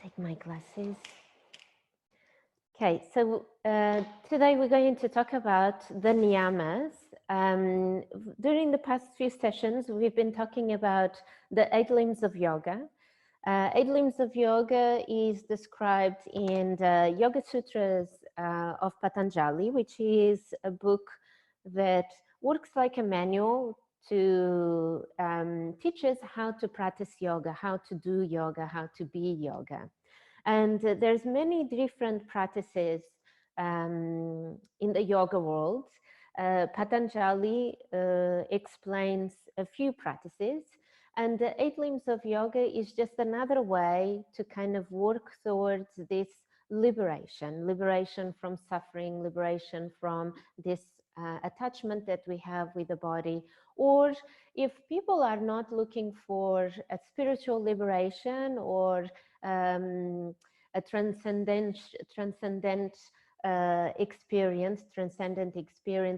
take my glasses. Okay, so today we're going to talk about the niyamas. During the past few sessions, we've been talking about the 8 limbs of yoga. 8 limbs of yoga is described in the Yoga Sutras of Patanjali, which is a book that works like a manual to teach us how to practice yoga, how to do yoga, how to be yoga. And there's many different practices in the yoga world. Patanjali explains a few practices, and the 8 limbs of yoga is just another way to kind of work towards this liberation from suffering, liberation from this attachment that we have with the body. Or if people are not looking for a spiritual liberation or a transcendent experience,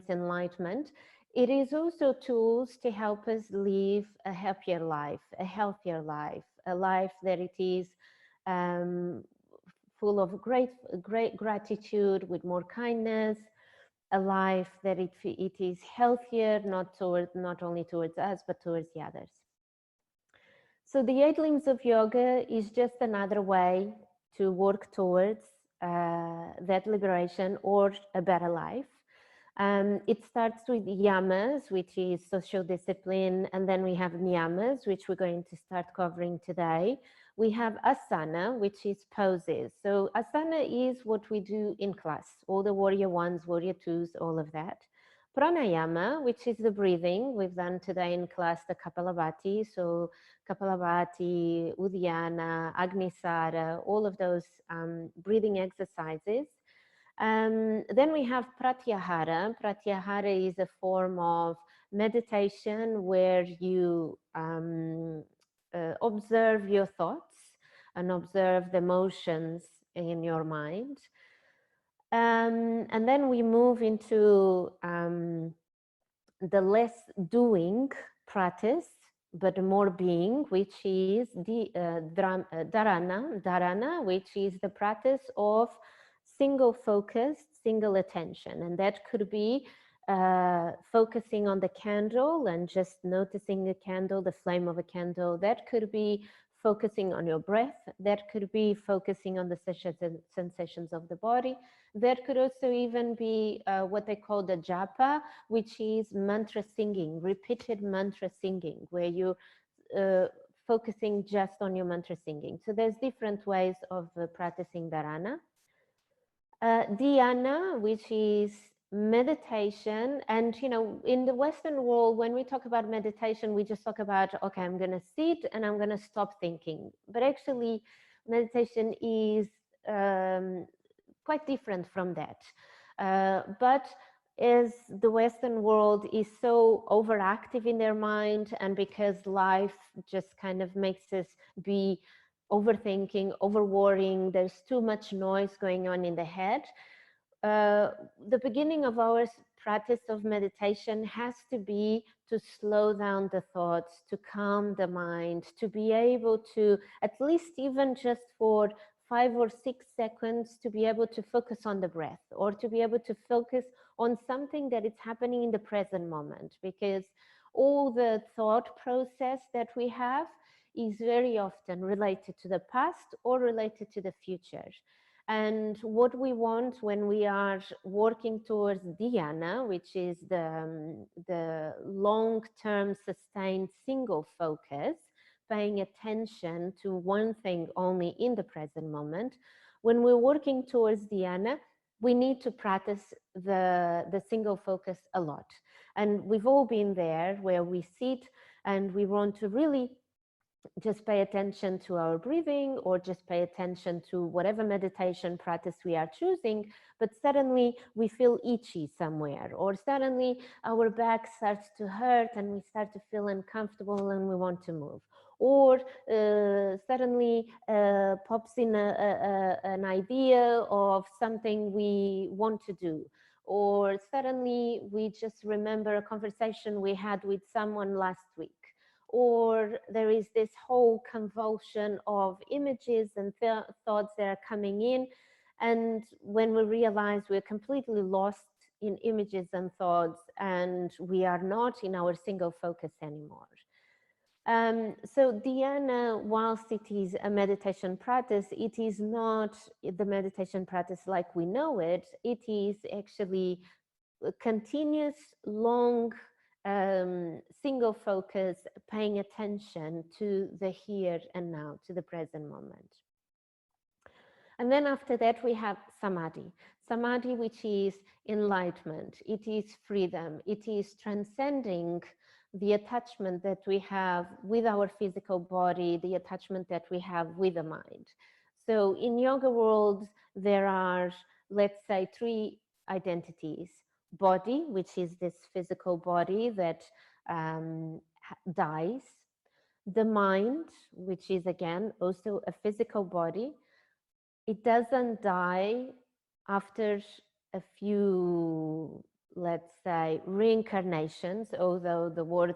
enlightenment, it is also tools to help us live a happier life, a healthier life, a life that it is full of great gratitude, with more kindness, a life that it is healthier, not only towards us, but towards the others. So the 8 limbs of yoga is just another way to work towards that liberation or a better life. It starts with yamas, which is social discipline, and then we have niyamas, which we're going to start covering today. We have asana, which is poses. So asana is what we do in class, all the warrior ones, warrior twos, all of that. Pranayama, which is the breathing. We've done today in class the Kapalabhati, so Kapalabhati, Uddiyana, Agnisara, all of those breathing exercises. Then we have Pratyahara. Pratyahara is a form of meditation where you observe your thoughts and observe the emotions in your mind. And then we move into the less doing practice, but more being, which is the dharana, which is the practice of single focus, single attention. And that could be focusing on the candle and just noticing the candle, the flame of a candle. That could be focusing on your breath. That could be focusing on the sensations of the body. That could also even be what they call the japa, which is mantra singing, repeated mantra singing, where you're focusing just on your mantra singing. So there's different ways of practicing dharana. Dhyana, which is meditation. And in the Western world, when we talk about meditation, we just talk about, okay, I'm going to sit and I'm going to stop thinking. But actually, meditation is quite different from that. But as the Western world is so overactive in their mind, and because life just kind of makes us be overthinking, over-worrying, there's too much noise going on in the head, the beginning of our practice of meditation has to be to slow down the thoughts, to calm the mind, to be able to, at least even just for 5 or 6 seconds, to be able to focus on the breath, or to be able to focus on something that is happening in the present moment, because all the thought process that we have is very often related to the past or related to the future. And what we want when we are working towards dhyana, which is the long-term sustained single focus, paying attention to one thing only in the present moment, when we're working towards dhyana, we need to practice the single focus a lot. And we've all been there, where we sit and we want to really just pay attention to our breathing, or just pay attention to whatever meditation practice we are choosing, but suddenly we feel itchy somewhere, or suddenly our back starts to hurt and we start to feel uncomfortable and we want to move, or suddenly pops in an idea of something we want to do, or suddenly we just remember a conversation we had with someone last week, or there is this whole convulsion of images and thoughts that are coming in. And when we realize we're completely lost in images and thoughts, and we are not in our single focus anymore. So dhyana, whilst it is a meditation practice, it is not the meditation practice like we know it. It is actually a continuous, long, single focus, paying attention to the here and now, to the present moment. And then after that, we have samadhi. Samadhi, which is enlightenment, it is freedom, it is transcending the attachment that we have with our physical body, the attachment that we have with the mind. So in yoga world, there are, let's say, three identities. Body, which is this physical body that dies. The mind, which is again also a physical body. It doesn't die after a few, let's say, reincarnations, although the word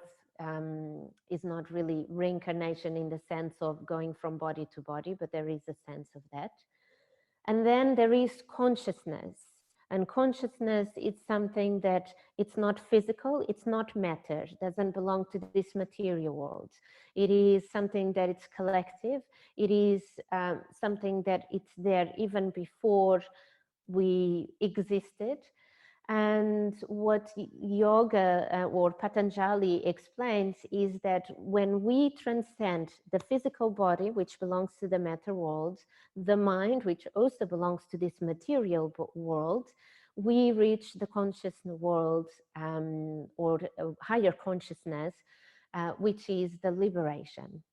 is not really reincarnation in the sense of going from body to body, but there is a sense of that. And then there is consciousness. And consciousness is something that it's not physical, it's not matter, doesn't belong to this material world. It is something that it's collective. It is something that it's there even before we existed. And what yoga or Patanjali explains is that when we transcend the physical body, which belongs to the matter world, the mind, which also belongs to this material world, we reach the conscious world or higher consciousness, which is the liberation.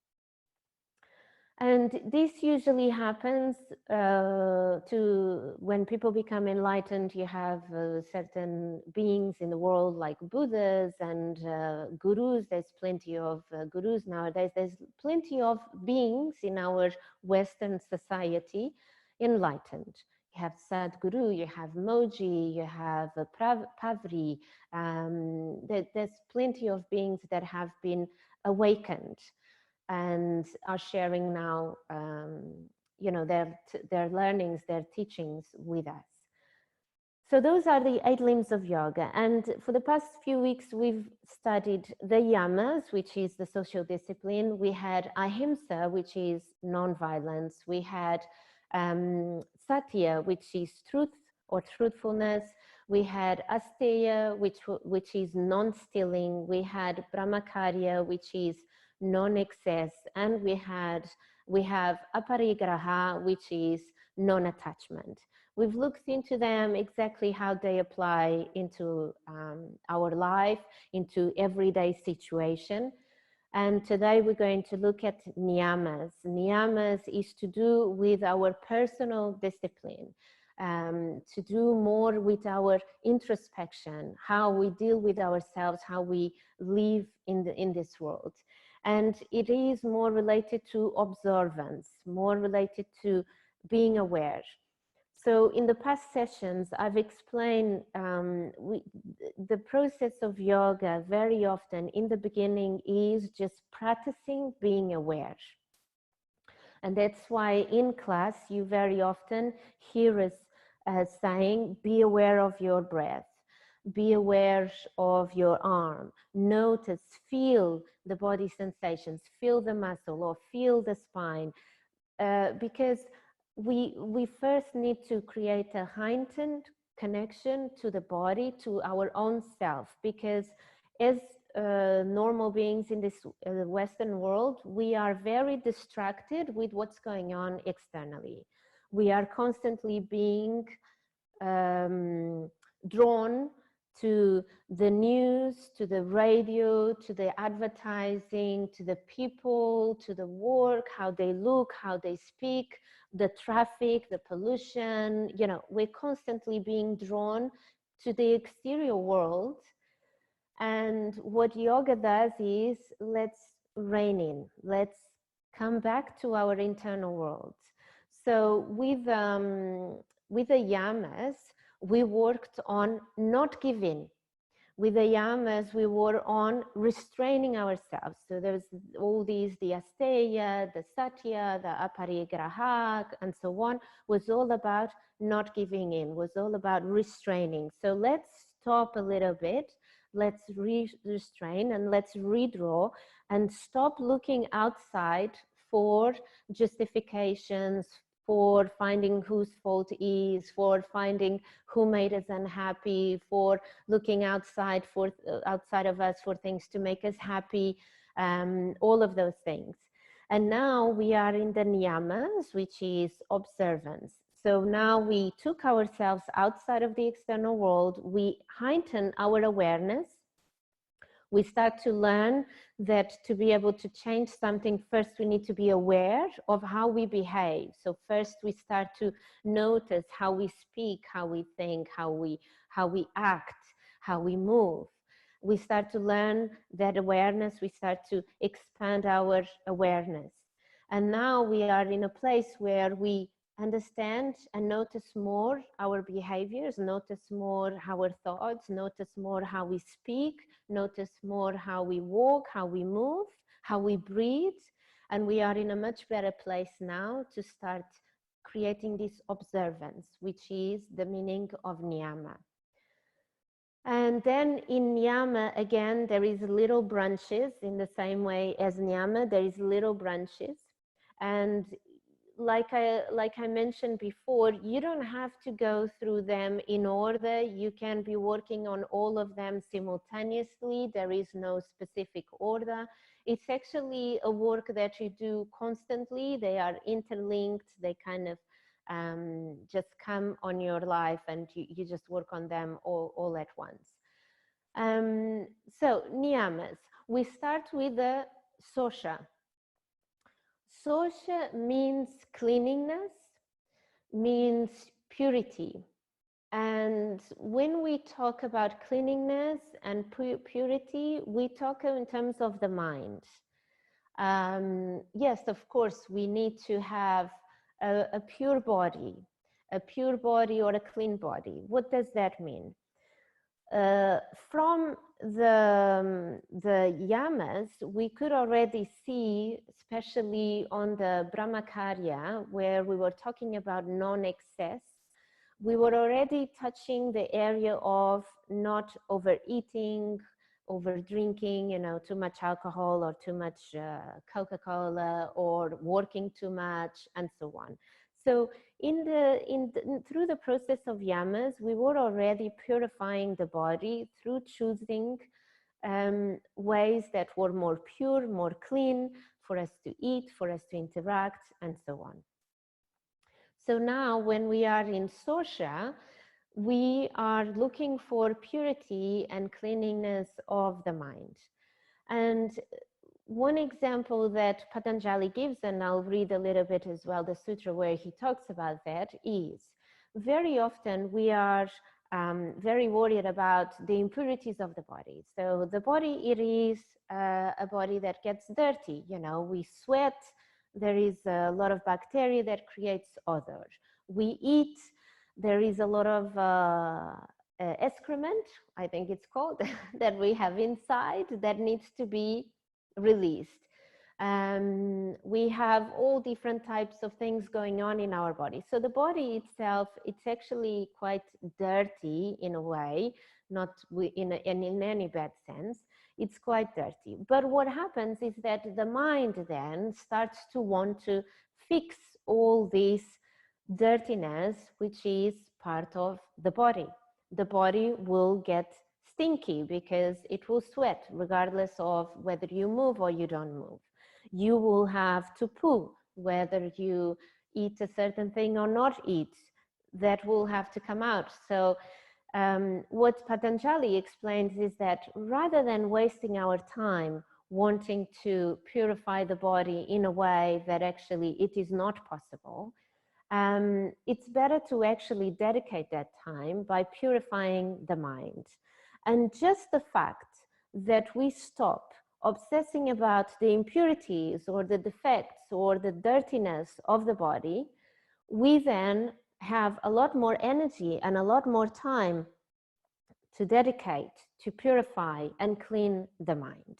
And this usually happens to when people become enlightened. You have certain beings in the world like Buddhas and gurus. There's plenty of gurus nowadays. There's plenty of beings in our Western society enlightened. You have Sadhguru, you have Moji, you have Pavri. There's plenty of beings that have been awakened and are sharing now, their learnings, their teachings with us. So those are the 8 limbs of yoga. And for the past few weeks, we've studied the yamas, which is the social discipline. We had ahimsa, which is non-violence. We had satya, which is truth or truthfulness. We had asteya, which is non-stealing. We had brahmacharya, which is non-excess, and we have aparigraha, which is non-attachment. We've looked into them, exactly how they apply into our life, into everyday situation. And today we're going to look at niyamas. Niyamas is to do with our personal discipline, to do more with our introspection, how we deal with ourselves, how we live in this world. And it is more related to observance, more related to being aware. So in the past sessions, I've explained the process of yoga very often in the beginning is just practicing being aware. And that's why in class, you very often hear us saying, be aware of your breath. Be aware of your arm. Notice, feel the body sensations, feel the muscle or feel the spine. Because we first need to create a heightened connection to the body, to our own self. Because as normal beings in this Western world, we are very distracted with what's going on externally. We are constantly being drawn to the news, to the radio, to the advertising, to the people, to the work, how they look, how they speak, the traffic, the pollution. You know, we're constantly being drawn to the exterior world. And what yoga does is, let's rein in, let's come back to our internal world. So with the yamas, we worked on not giving. with the yamas, we were on restraining ourselves. So there's all these, the asteya, the satya, the aparigraha, and so on, was all about not giving in, was all about restraining. So let's stop a little bit, let's restrain, and let's redraw, and stop looking outside for justifications, for finding whose fault is, for finding who made us unhappy, for looking outside of us for things to make us happy, all of those things. And now we are in the niyamas, which is observance. So now we took ourselves outside of the external world, we heighten our awareness. We start to learn that to be able to change something, first we need to be aware of how we behave. So first we start to notice how we speak, how we think, how we act, how we move. We start to learn that awareness, we start to expand our awareness. And now we are in a place where we understand and notice more our behaviors, notice more our thoughts, notice more how we speak, notice more how we walk, how we move, how we breathe. And we are in a much better place now to start creating this observance, which is the meaning of niyama. And then in niyama, again, there is little branches. In the same way as niyama, there is little branches. And like I mentioned before, you don't have to go through them in order. You can be working on all of them simultaneously. There is no specific order. It's actually a work that you do constantly. They are interlinked. They kind of just come on your life, and you just work on them all at once. So niyamas, we start with the sosha. Sosha means cleanliness, means purity. And when we talk about cleanliness and purity, we talk in terms of the mind. Yes, of course, we need to have a pure body or a clean body. What does that mean? From the yamas, we could already see, especially on the Brahmacharya, where we were talking about non-excess, we were already touching the area of not overeating, over drinking, too much alcohol or too much Coca-Cola, or working too much, and so on. So through the process of yamas, we were already purifying the body through choosing ways that were more pure, more clean for us to eat, for us to interact, and so on. So now when we are in sosha, we are looking for purity and cleanliness of the mind. And one example that Patanjali gives, and I'll read a little bit as well, the sutra where he talks about that, is very often we are very worried about the impurities of the body. So the body, it is a body that gets dirty. We sweat, there is a lot of bacteria that creates odor. We eat, there is a lot of excrement, I think it's called, that we have inside that needs to be released. We have all different types of things going on in our body. So the body itself, it's actually quite dirty in a way, not in any bad sense. It's quite dirty. But what happens is that the mind then starts to want to fix all this dirtiness, which is part of the body. The body will get stinky because it will sweat regardless of whether you move or you don't move. You will have to poo, whether you eat a certain thing or not eat, that will have to come out. So what Patanjali explains is that rather than wasting our time wanting to purify the body in a way that actually it is not possible, it's better to actually dedicate that time by purifying the mind. And just the fact that we stop obsessing about the impurities or the defects or the dirtiness of the body, we then have a lot more energy and a lot more time to dedicate, to purify and clean the mind.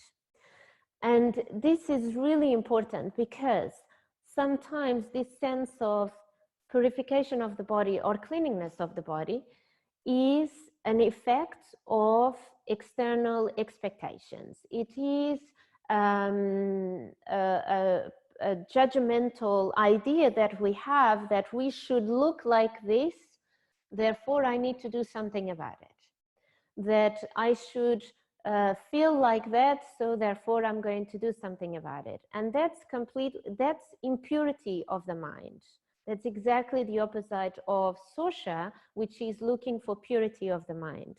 And this is really important because sometimes this sense of purification of the body or cleanliness of the body is an effect of external expectations. It is a judgmental idea that we have that we should look like this, therefore I need to do something about it. That I should feel like that, so therefore I'm going to do something about it. And that's impurity of the mind. That's exactly the opposite of Sosha, which is looking for purity of the mind.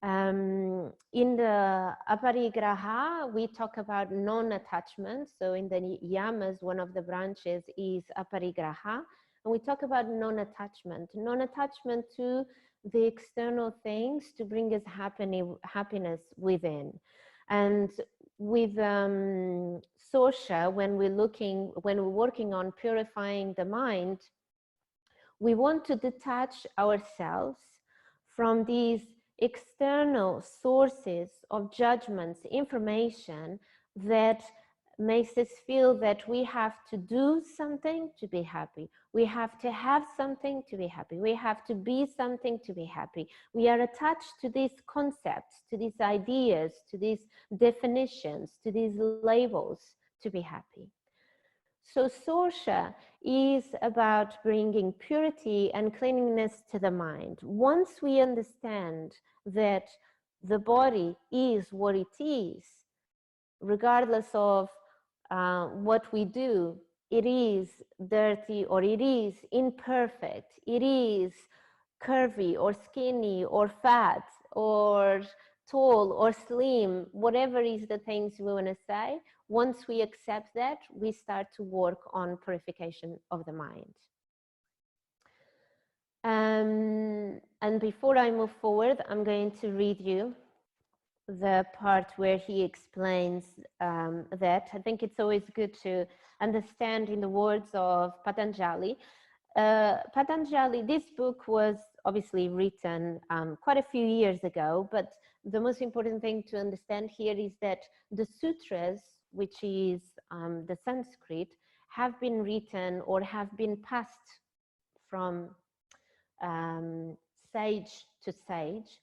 In the Aparigraha, we talk about non-attachment. So in the Yamas, one of the branches is Aparigraha. And we talk about non-attachment to the external things to bring us happiness within. And with Sosha, when we're working on purifying the mind, we want to detach ourselves from these external sources of judgments, information that makes us feel that we have to do something to be happy. We have to have something to be happy. We have to be something to be happy. We are attached to these concepts, to these ideas, to these definitions, to these labels to be happy. So Sosha is about bringing purity and cleanliness to the mind. Once we understand that the body is what it is, regardless of what we do, it is dirty or it is imperfect, it is curvy or skinny or fat or tall or slim, whatever is the things we want to say. Once we accept that, we start to work on purification of the mind. And before I move forward, I'm going to read you the part where he explains that. I think it's always good to understand in the words of Patanjali. Patanjali, this book was obviously written quite a few years ago, but the most important thing to understand here is that the sutras, which is the Sanskrit, have been written or have been passed from sage to sage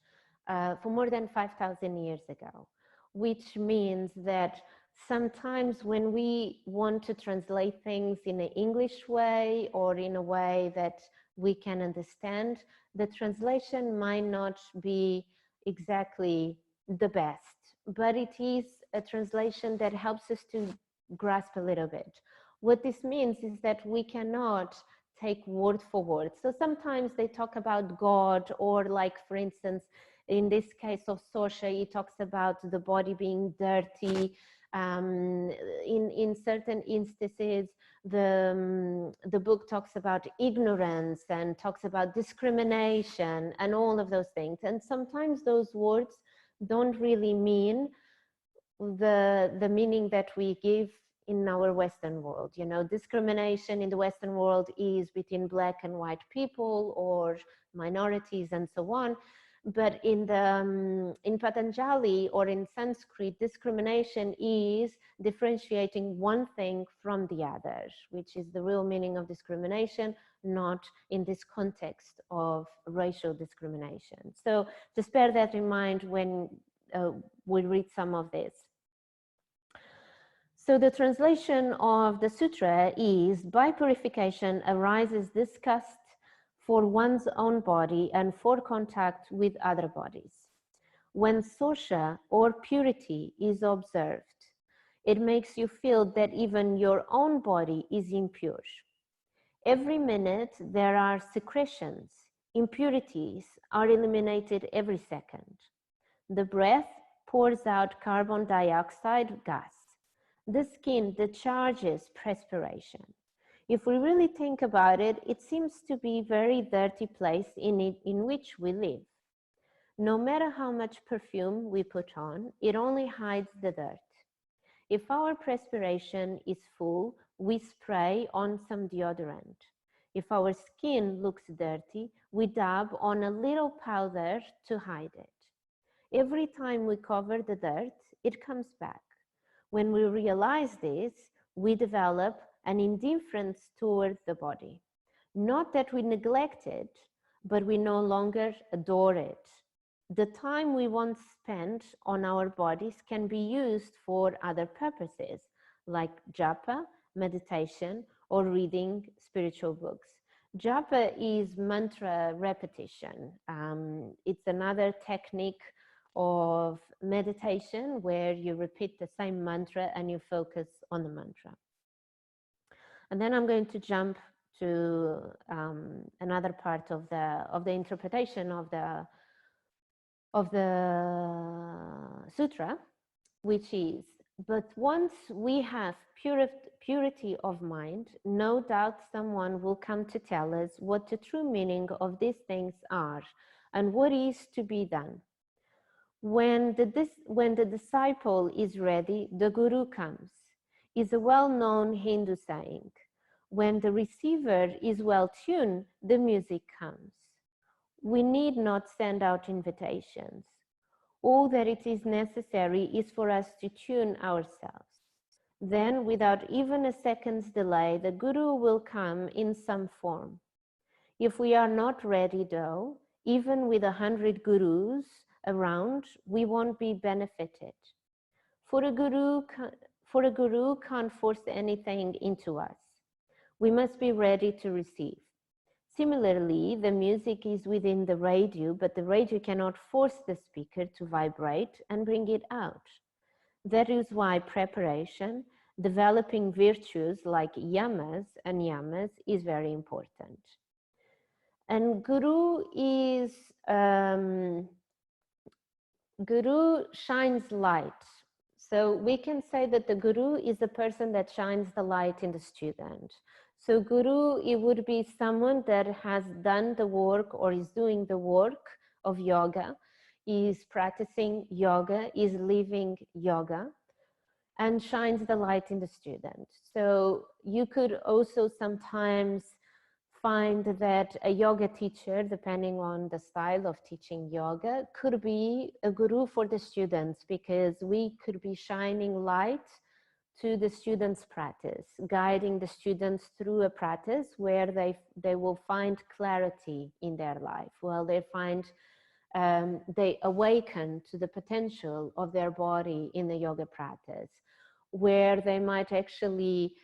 for more than 5,000 years ago, which means that sometimes when we want to translate things in an English way or in a way that we can understand, the translation might not be exactly the best, but it is a translation that helps us to grasp a little bit. What this means is that we cannot take word for word. So sometimes they talk about God, or like, for instance, in this case of Sosha, he talks about the body being dirty. In certain instances, the book talks about ignorance and talks about discrimination and all of those things. And sometimes those words don't really mean the meaning that we give in our Western world. You know, discrimination in the Western world is between black and white people or minorities and so on. But in Patanjali or in Sanskrit, discrimination is differentiating one thing from the other, which is the real meaning of discrimination, not in this context of racial discrimination. So just bear that in mind when we read some of this. So the translation of the sutra is, by purification arises disgust for one's own body and for contact with other bodies. When Sosha or purity is observed, it makes you feel that even your own body is impure. Every minute there are secretions, impurities are eliminated every second. The breath pours out carbon dioxide gas. The skin discharges perspiration. If we really think about it, it seems to be a very dirty place in which we live. No matter how much perfume we put on, it only hides the dirt. If our perspiration is full, we spray on some deodorant. If our skin looks dirty, we dab on a little powder to hide it. Every time we cover the dirt, it comes back. When we realize this, we develop an indifference toward the body. Not that we neglect it, but we no longer adore it. The time we once spent on our bodies can be used for other purposes, like japa, meditation, or reading spiritual books. Japa is mantra repetition. It's another technique of meditation where you repeat the same mantra and you focus on the mantra. And then I'm going to jump to another part of the interpretation of the sutra, which is, but once we have purity of mind, no doubt someone will come to tell us what the true meaning of these things are and what is to be done. When the disciple is ready, the guru comes, is a well-known Hindu saying. When the receiver is well tuned, the music comes. We need not send out invitations. All that it is necessary is for us to tune ourselves. Then, without even a second's delay, the guru will come in some form. If we are not ready, though, even with 100 gurus around, we won't be benefited. For a guru can't force anything into us. We must be ready to receive. Similarly, the music is within the radio, but the radio cannot force the speaker to vibrate and bring it out. That is why preparation, developing virtues like yamas and yamas is very important. And guru shines light. So we can say that the guru is the person that shines the light in the student. So guru, it would be someone that has done the work or is doing the work of yoga, is practicing yoga, is living yoga, and shines the light in the student. So you could also sometimes find that a yoga teacher, depending on the style of teaching yoga, could be a guru for the students, because we could be shining light to the students' practice, guiding the students through a practice where they will find clarity in their life, while they awaken to the potential of their body in the yoga practice, where they might actually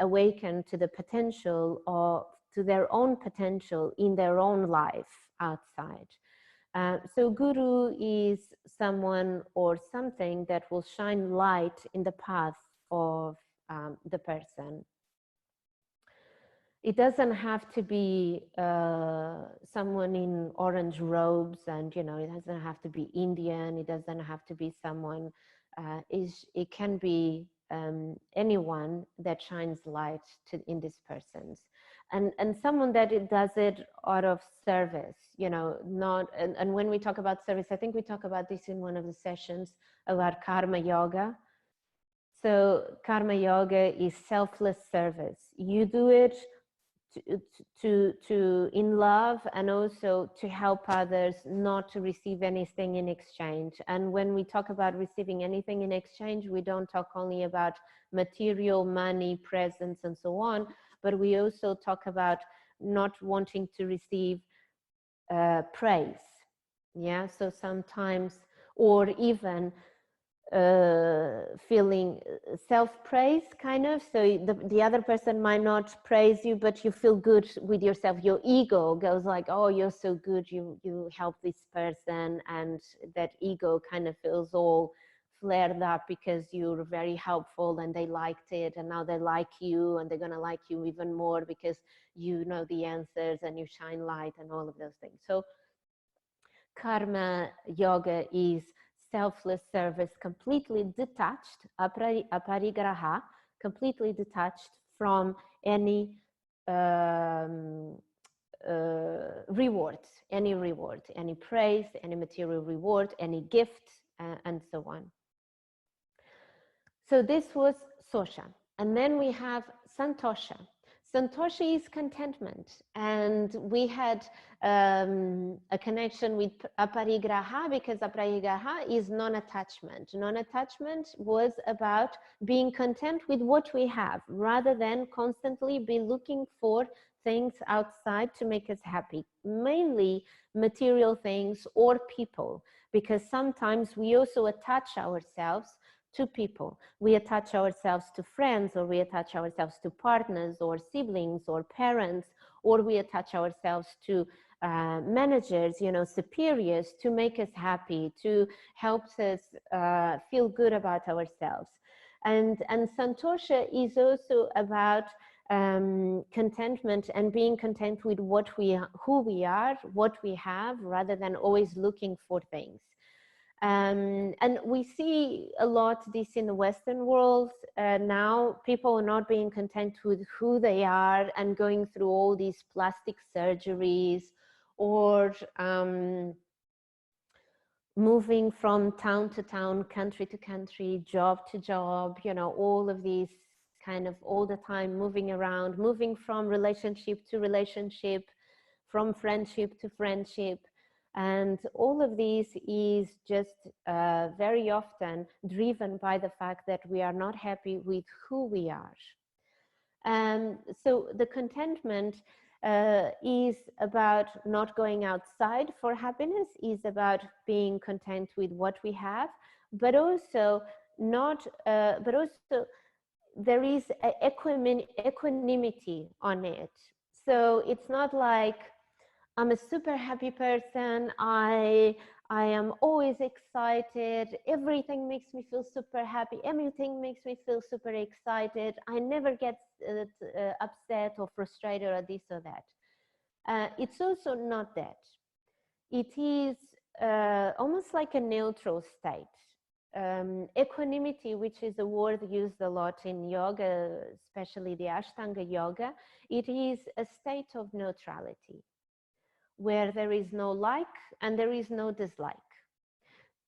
awaken to the potential or to their own potential in their own life outside. So guru is someone or something that will shine light in the path of the person. It doesn't have to be someone in orange robes, and it doesn't have to be Indian, it doesn't have to be someone, it can be anyone that shines light in these persons. And someone that does it out of service, not, and when we talk about service, I think we talk about this in one of the sessions about karma yoga. So karma yoga is selfless service. You do it to in love, and also to help others, not to receive anything in exchange. And when we talk about receiving anything in exchange, we don't talk only about material, money, presents, and so on, but we also talk about not wanting to receive praise. Yeah, so sometimes, or even feeling self-praise, kind of. So the other person might not praise you, but you feel good with yourself. Your ego goes like, oh, you're so good, you help this person, and that ego kind of feels all flared up because you're very helpful and they liked it, and now they like you, and they're going to like you even more because you know the answers and you shine light and all of those things. So karma yoga is selfless service, completely detached, aparigraha, completely detached from any reward, any praise, any material reward, any gift, and so on. So this was Sosha. And then we have Santosha. Santosha is contentment, and we had a connection with aparigraha because aparigraha is non-attachment. Non-attachment was about being content with what we have rather than constantly be looking for things outside to make us happy, mainly material things or people, because sometimes we also attach ourselves to people. We attach ourselves to friends, or we attach ourselves to partners or siblings or parents, or we attach ourselves to managers, you know, superiors, to make us happy, to help us feel good about ourselves. And Santosha is also about contentment and being content with what who we are, what we have, rather than always looking for things. And we see a lot this in the Western world. Now people are not being content with who they are and going through all these plastic surgeries, or moving from town to town, country to country, job to job, you know, all of these kind of all the time moving around, moving from relationship to relationship, from friendship to friendship. And all of these is just very often driven by the fact that we are not happy with who we are. So the contentment is about not going outside for happiness, is about being content with what we have, but also not, but also there is equanimity on it. So it's not like I'm a super happy person. I am always excited. Everything makes me feel super happy. Everything makes me feel super excited. I never get upset or frustrated or this or that. It's also not that. It is almost like a neutral state. Equanimity, which is a word used a lot in yoga, especially the Ashtanga yoga, it is a state of neutrality, where there is no like and there is no dislike.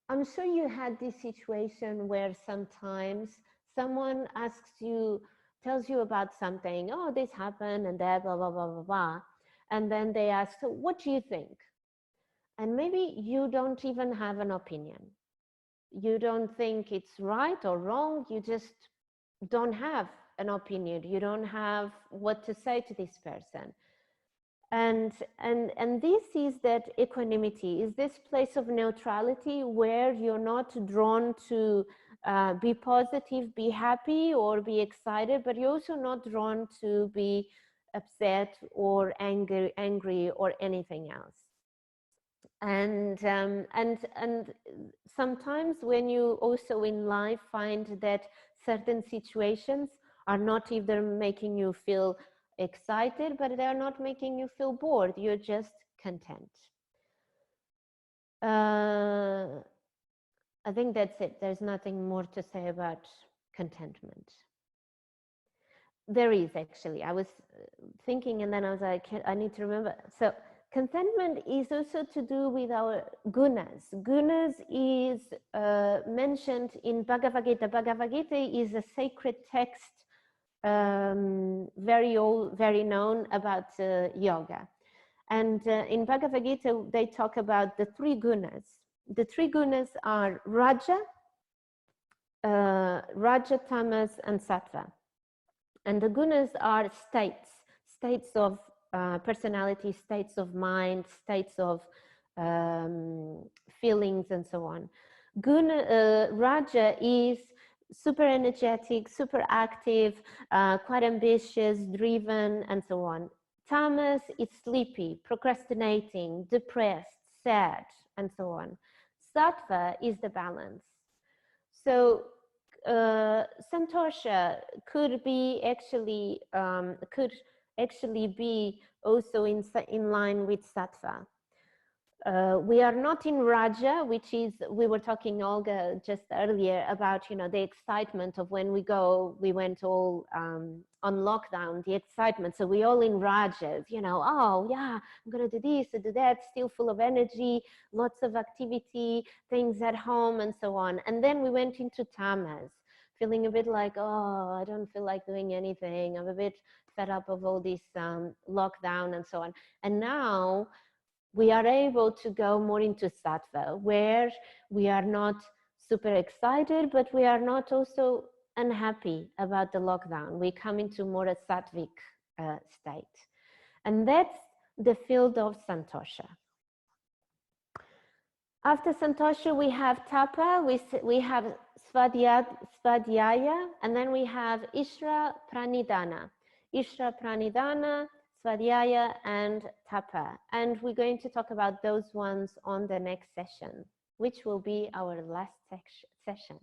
I'm sure you had this situation where sometimes someone asks you, tells you about something, oh, this happened and that, blah, blah, blah, blah, blah. And then they ask, so what do you think? And maybe you don't even have an opinion. You don't think it's right or wrong. You just don't have an opinion. You don't have what to say to this person. And this is that equanimity, is this place of neutrality where you're not drawn to be positive, be happy, or be excited, but you're also not drawn to be upset or angry or anything else. And sometimes when you also in life find that certain situations are not either making you feel excited, but they're not making you feel bored, you're just content. I think that's it. There's nothing more to say about contentment. There is actually. I was thinking and then I was like, I need to remember. So contentment is also to do with our gunas. Gunas is mentioned in Bhagavad Gita. Bhagavad Gita is a sacred text, very old, very known about yoga. And in Bhagavad Gita, they talk about the three gunas. The three gunas are Raja, Tamas, and Sattva. And the gunas are states of personality, states of mind, states of feelings, and so on. Raja is super energetic, super active, quite ambitious, driven, and so on. Tamas is sleepy, procrastinating, depressed, sad, and so on. Sattva is the balance. So Santosha could be actually be also in line with Sattva. We are not in Raja, which is, we were talking, Olga, just earlier about, you know, the excitement of when we went all on lockdown, the excitement. So we all in Rajas, you know, oh yeah, I'm gonna do this, do that, still full of energy, lots of activity, things at home, and so on. And then we went into Tamas, feeling a bit like, oh, I don't feel like doing anything. I'm a bit fed up of all this lockdown and so on. And now we are able to go more into sattva, where we are not super excited, but we are not also unhappy about the lockdown. We come into more a sattvic state. And that's the field of santosha. After santosha, we have tapa, we have svadhyaya, and then we have ishra pranidhana. Ishra pranidhana, svadhyaya, and tapa. And we're going to talk about those ones on the next session, which will be our last session.